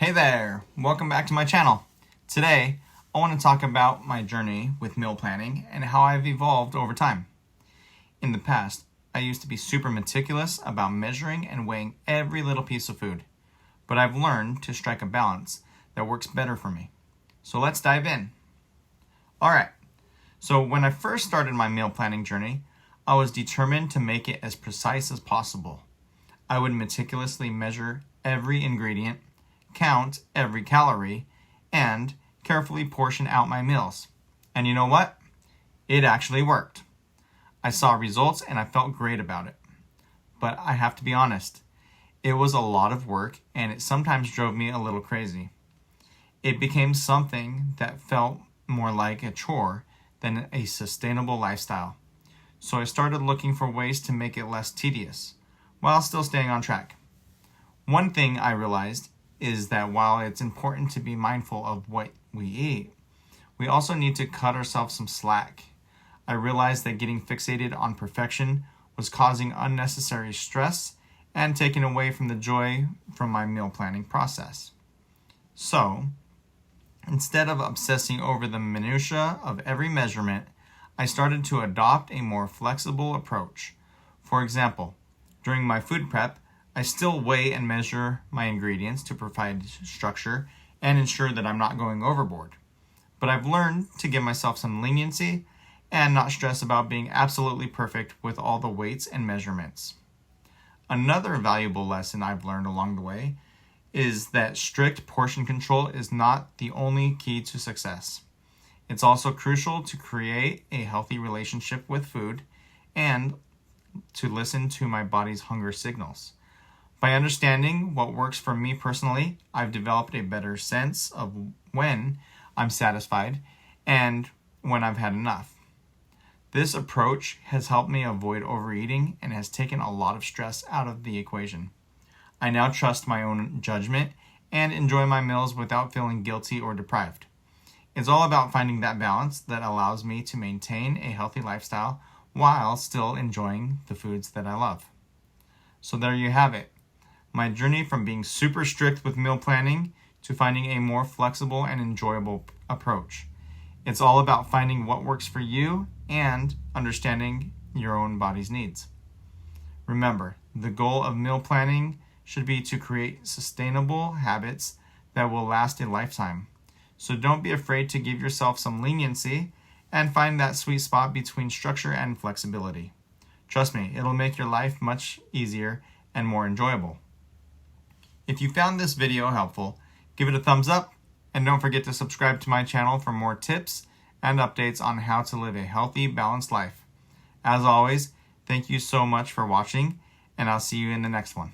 Hey there, welcome back to my channel. Today, I want to talk about my journey with meal planning and how I've evolved over time. In the past, I used to be super meticulous about measuring and weighing every little piece of food, but I've learned to strike a balance that works better for me. So let's dive in. Alright, so when I first started my meal planning journey, I was determined to make it as precise as possible. I would meticulously measure every ingredient, count every calorie, and carefully portion out my meals. And you know what? It actually worked. I saw results and I felt great about it. But I have to be honest, it was a lot of work and it sometimes drove me a little crazy. It became something that felt more like a chore than a sustainable lifestyle. So I started looking for ways to make it less tedious, while still staying on track. One thing I realized is that while it's important to be mindful of what we eat, we also need to cut ourselves some slack. I realized that getting fixated on perfection was causing unnecessary stress and taking away from the joy from my meal planning process. So, instead of obsessing over the minutiae of every measurement, I started to adopt a more flexible approach. For example, during my food prep, I still weigh and measure my ingredients to provide structure and ensure that I'm not going overboard. But I've learned to give myself some leniency and not stress about being absolutely perfect with all the weights and measurements. Another valuable lesson I've learned along the way is that strict portion control is not the only key to success. It's also crucial to create a healthy relationship with food and to listen to my body's hunger signals. By understanding what works for me personally, I've developed a better sense of when I'm satisfied and when I've had enough. This approach has helped me avoid overeating and has taken a lot of stress out of the equation. I now trust my own judgment and enjoy my meals without feeling guilty or deprived. It's all about finding that balance that allows me to maintain a healthy lifestyle while still enjoying the foods that I love. So there you have it. My journey from being super strict with meal planning to finding a more flexible and enjoyable approach. It's all about finding what works for you and understanding your own body's needs. Remember, the goal of meal planning should be to create sustainable habits that will last a lifetime. So don't be afraid to give yourself some leniency and find that sweet spot between structure and flexibility. Trust me, it'll make your life much easier and more enjoyable. If you found this video helpful, give it a thumbs up and don't forget to subscribe to my channel for more tips and updates on how to live a healthy, balanced life. As always, thank you so much for watching, and I'll see you in the next one.